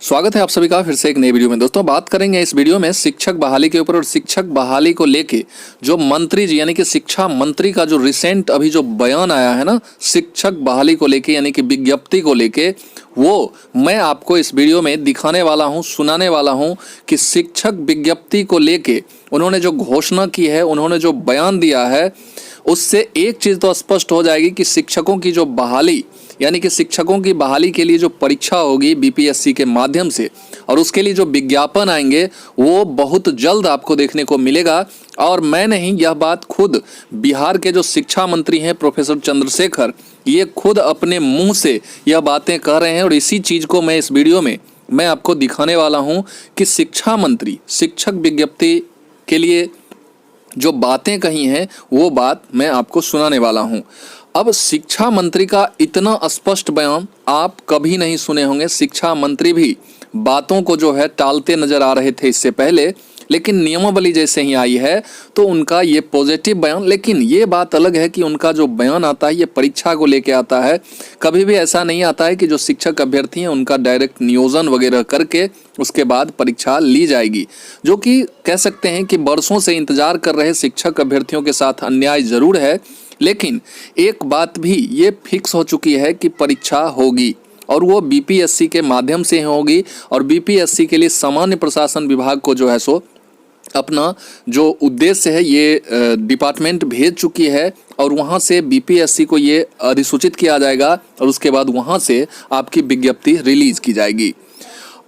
स्वागत है आप सभी का फिर से एक नई वीडियो में। दोस्तों बात करेंगे इस वीडियो में शिक्षक बहाली के ऊपर और शिक्षक बहाली को लेके जो मंत्री जी यानी कि शिक्षा मंत्री का जो रिसेंट अभी जो बयान आया है ना शिक्षक बहाली को लेके यानी कि विज्ञप्ति को लेके, वो मैं आपको इस वीडियो में दिखाने वाला हूं, सुनाने वाला हूं कि शिक्षक विज्ञप्ति को लेके उन्होंने जो घोषणा की है, उन्होंने जो बयान दिया है, उससे एक चीज़ तो स्पष्ट हो जाएगी कि शिक्षकों की जो बहाली यानी कि शिक्षकों की बहाली के लिए जो परीक्षा होगी बीपीएससी के माध्यम से और उसके लिए जो विज्ञापन आएंगे वो बहुत जल्द आपको देखने को मिलेगा। और मैं नहीं, यह बात खुद बिहार के जो शिक्षा मंत्री हैं प्रोफेसर चंद्रशेखर, ये खुद अपने मुंह से यह बातें कह रहे हैं। और इसी चीज़ को मैं इस वीडियो में मैं आपको दिखाने वाला हूँ कि शिक्षा मंत्री शिक्षक विज्ञप्ति के लिए जो बातें कही हैं वो बात मैं आपको सुनाने वाला हूं। अब शिक्षा मंत्री का इतना स्पष्ट बयान आप कभी नहीं सुने होंगे। शिक्षा मंत्री भी बातों को जो है टालते नजर आ रहे थे इससे पहले, लेकिन नियमावली जैसे ही आई है तो उनका ये पॉजिटिव बयान। लेकिन ये बात अलग है कि उनका जो बयान आता है ये परीक्षा को लेके आता है। कभी भी ऐसा नहीं आता है कि जो शिक्षक अभ्यर्थी हैं उनका डायरेक्ट नियोजन वगैरह करके उसके बाद परीक्षा ली जाएगी, जो कि कह सकते हैं कि बरसों से इंतजार कर रहे शिक्षक अभ्यर्थियों के साथ अन्याय जरूर है। लेकिन एक बात भी ये फिक्स हो चुकी है कि परीक्षा होगी और वो बीपीएससी के माध्यम से होगी। और बीपीएससी के लिए सामान्य प्रशासन विभाग को जो है सो अपना जो उद्देश्य है ये डिपार्टमेंट भेज चुकी है और वहाँ से बीपीएससी को ये अधिसूचित किया जाएगा और उसके बाद वहाँ से आपकी विज्ञप्ति रिलीज की जाएगी।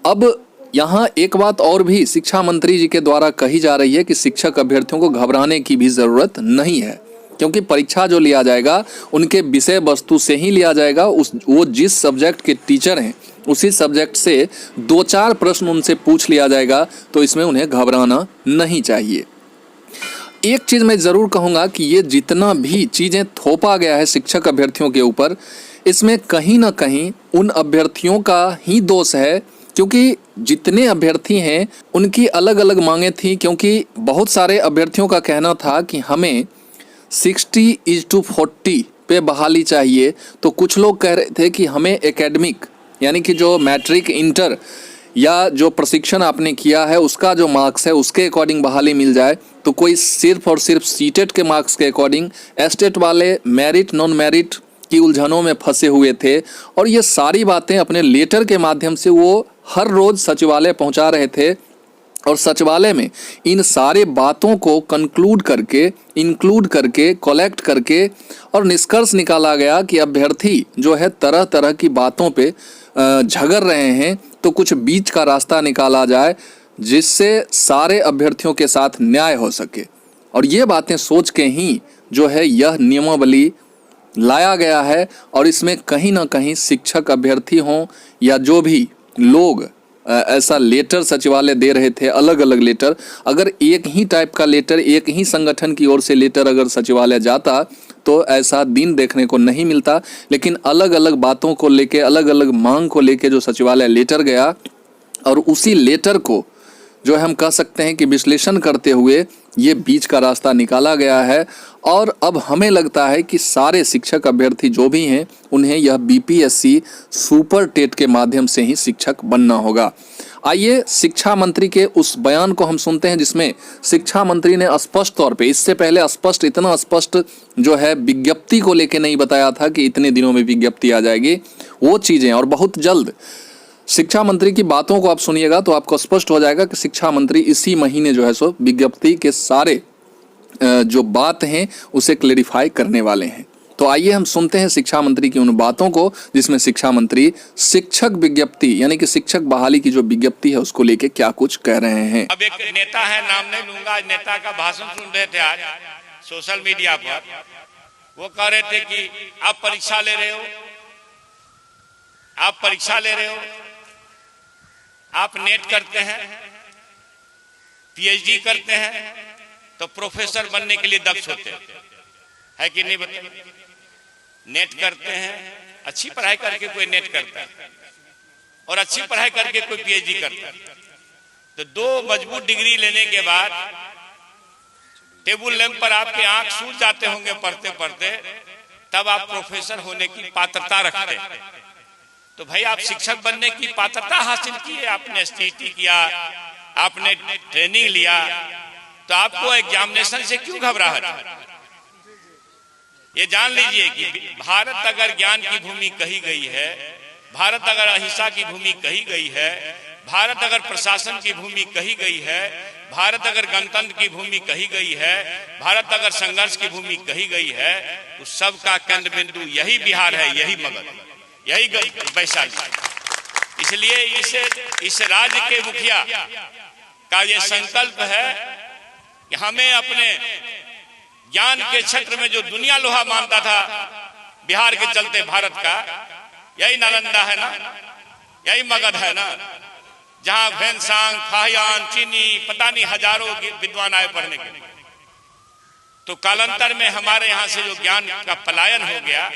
अब यहाँ एक बात और भी शिक्षा मंत्री जी के द्वारा कही जा रही है कि शिक्षक अभ्यर्थियों को घबराने की भी ज़रूरत नहीं है, क्योंकि परीक्षा जो लिया जाएगा उनके विषय वस्तु से ही लिया जाएगा। वो जिस सब्जेक्ट के टीचर हैं उसी सब्जेक्ट से 2-4 प्रश्न उनसे पूछ लिया जाएगा, तो इसमें उन्हें घबराना नहीं चाहिए। एक चीज़ मैं ज़रूर कहूँगा कि ये जितना भी चीज़ें थोपा गया है शिक्षक अभ्यर्थियों के ऊपर, इसमें कहीं ना कहीं उन अभ्यर्थियों का ही दोष है, क्योंकि जितने अभ्यर्थी हैं उनकी अलग अलग मांगें थी। क्योंकि बहुत सारे अभ्यर्थियों का कहना था कि हमें 60:40 पे बहाली चाहिए, तो कुछ लोग कह रहे थे कि हमें एकेडमिक यानी कि जो मैट्रिक इंटर या जो प्रशिक्षण आपने किया है उसका जो मार्क्स है उसके अकॉर्डिंग बहाली मिल जाए। तो कोई सिर्फ और सिर्फ सीटेट के मार्क्स के अकॉर्डिंग, एस्टेट वाले मेरिट नॉन मेरिट की उलझनों में फंसे हुए थे। और ये सारी बातें अपने लेटर के माध्यम से वो हर रोज़ सचिवालय पहुंचा रहे थे और सचिवालय में इन सारे बातों को कंक्लूड करके, इंक्लूड करके, कलेक्ट करके और निष्कर्ष निकाला गया कि अभ्यर्थी जो है तरह तरह की बातों पे झगड़ रहे हैं, तो कुछ बीच का रास्ता निकाला जाए जिससे सारे अभ्यर्थियों के साथ न्याय हो सके। और ये बातें सोच के ही जो है यह नियमावली लाया गया है। और इसमें कहीं ना कहीं शिक्षक अभ्यर्थी हों या जो भी लोग ऐसा लेटर सचिवालय दे रहे थे, अलग अलग लेटर, अगर एक ही टाइप का लेटर एक ही संगठन की ओर से लेटर अगर सचिवालय जाता तो ऐसा दिन देखने को नहीं मिलता। लेकिन अलग अलग बातों को लेके, अलग अलग मांग को लेके जो सचिवालय लेटर गया और उसी लेटर को जो है हम कह सकते हैं कि विश्लेषण करते हुए ये बीच का रास्ता निकाला गया है। और अब हमें लगता है कि सारे शिक्षक अभ्यर्थी जो भी हैं उन्हें यह बीपीएससी सुपर टेट के माध्यम से ही शिक्षक बनना होगा। आइए शिक्षा मंत्री के उस बयान को हम सुनते हैं जिसमें शिक्षा मंत्री ने स्पष्ट तौर पे, इससे पहले स्पष्ट, इतना स्पष्ट जो है विज्ञप्ति को लेके नहीं बताया था कि इतने दिनों में विज्ञप्ति आ जाएगी, वो चीज़ें और बहुत जल्द शिक्षा मंत्री की बातों को आप सुनिएगा तो आपको स्पष्ट हो जाएगा कि शिक्षा मंत्री इसी महीने जो है सो विज्ञप्ति के सारे जो बात हैं उसे क्लेरिफाई करने वाले हैं। तो आइए हम सुनते हैं शिक्षा मंत्री की उन बातों को जिसमें शिक्षा मंत्री शिक्षक विज्ञप्ति यानी कि शिक्षक बहाली की जो विज्ञप्ति है उसको लेके क्या कुछ कह रहे हैं। अब एक नेता है, नाम नहीं लूंगा, नेता का भाषण सुन रहे थे आज सोशल मीडिया पर। वो कह रहे थे कि आप परीक्षा ले रहे हो, आप परीक्षा ले रहे हो, आप नेट करते हैं, पीएचडी करते हैं तो प्रोफेसर बनने के लिए दक्ष होते है कि नहीं बताइए? नेट करते हैं, अच्छी पढ़ाई करके कोई नेट करता है और अच्छी पढ़ाई करके कोई पीएचडी करता है, तो 2 मजबूत डिग्री लेने के बाद टेबल लैंप पर आपके आंख सूज जाते होंगे पढ़ते पढ़ते, तब आप प्रोफेसर होने की पात्रता रखते हैं। तो भाई आप शिक्षक बनने की पात्रता हासिल की है, आपने एसटीईटी किया, आपने ट्रेनिंग लिया, तो आपको एग्जामिनेशन से क्यों घबराहट है? ये जान लीजिए कि भारत अगर ज्ञान की भूमि कही गई है, भारत अगर अहिंसा की भूमि कही गई है, भारत अगर प्रशासन की भूमि कही गई है, भारत अगर गणतंत्र की भूमि कही गई है, भारत अगर संघर्ष की भूमि कही गई है, तो सबका केंद्र बिंदु यही बिहार है, यही मगध, यही वैशाली। इसलिए इस राज्य के मुखिया का ये संकल्प है कि हमें अपने ज्ञान के क्षेत्र में जो दुनिया लोहा मानता था बिहार के चलते भारत का, यही नालंदा है ना, यही मगध है ना, जहां भैंसांग, फाहियान, चीनी, पता नहीं हजारों विद्वान आए पढ़ने के लिए। तो कालांतर में हमारे यहाँ से जो ज्ञान का पलायन हो गया,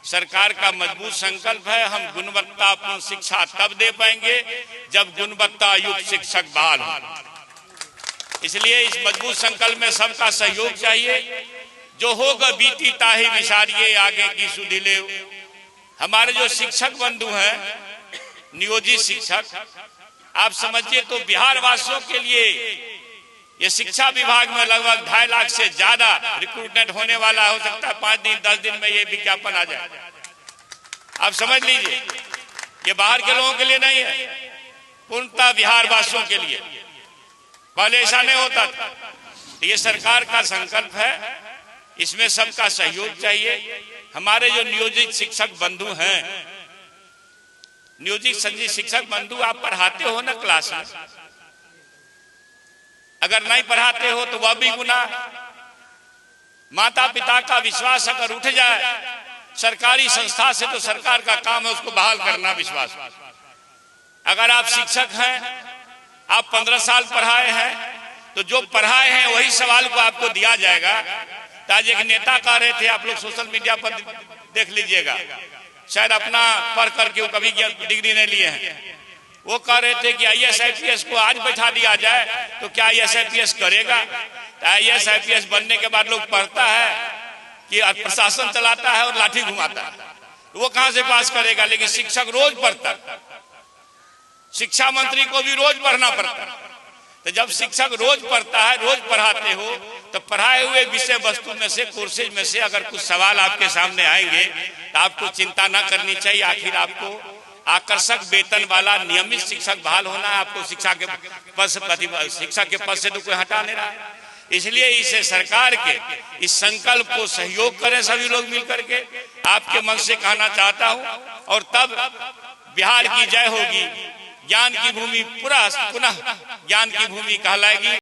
सरकार का मजबूत संकल्प है हम गुणवत्तापूर्ण शिक्षा तब दे पाएंगे जब गुणवत्ता युक्त शिक्षक बहाल हो। इसलिए इस मजबूत संकल्प में सबका सहयोग चाहिए। जो होगा बीती ताही विचारिए आगे की सुधि ले। हमारे जो शिक्षक बंधु हैं, नियोजित शिक्षक, आप समझिए तो बिहार वासियों के लिए ये शिक्षा विभाग में लगभग 2.5 लाख से ज्यादा रिक्रूटमेंट होने वाला, हो सकता है 5 दिन 10 दिन में ये विज्ञापन आ जाए। आप समझ लीजिए ये बाहर के लोगों के लिए नहीं है, पूर्णतः बिहार वासियों के लिए। पहले ऐसा नहीं होता था। ये सरकार का संकल्प है, इसमें सबका सहयोग चाहिए। हमारे जो नियोजित शिक्षक बंधु हैं, नियोजित शिक्षक बंधु, आप पढ़ाते हो ना क्लास में, अगर नहीं पढ़ाते हो तो वह भी गुनाह। माता पिता का विश्वास अगर उठ जाए सरकारी संस्था से, तो सरकार का काम है उसको बहाल करना विश्वास। अगर आप शिक्षक हैं, आप 15 साल पढ़ाए हैं, तो जो पढ़ाए हैं वही सवाल को आपको दिया जाएगा। आज एक नेता कह रहे थे, आप लोग सोशल मीडिया पर देख लीजिएगा, शायद अपना पढ़ करके वो कभी डिग्री नहीं लिए हैं, वो कह रहे थे कि IAS IPS को आज बैठा दिया जाए तो क्या IAS IPS करेगा? तो IAS IPS बनने के बाद लोग पढ़ता है कि प्रशासन चलाता है और लाठी घुमाता है, वो कहां से पास करेगा? लेकिन शिक्षक रोज पढ़ता है, शिक्षा मंत्री को भी रोज पढ़ना पड़ता है। तो जब शिक्षक रोज पढ़ता है, रोज पढ़ाते हो, तो पढ़ाए हुए विषय वस्तु में से, कोर्सेज में से अगर कुछ सवाल आपके सामने आएंगे तो आपको चिंता ना करनी चाहिए। आखिर आपको आकर्षक वेतन वाला नियमित शिक्षक बहाल होना है, आपको शिक्षा के पद से, शिक्षक के पद से तो कोई हटा नहीं रहा है। इसलिए इसे सरकार के इस संकल्प को सहयोग करें सभी लोग मिलकर के, आपके मन से कहना चाहता हूं, और तब बिहार की जय होगी। ज्ञान की भूमि पुनः ज्ञान की भूमि कहलाएगी।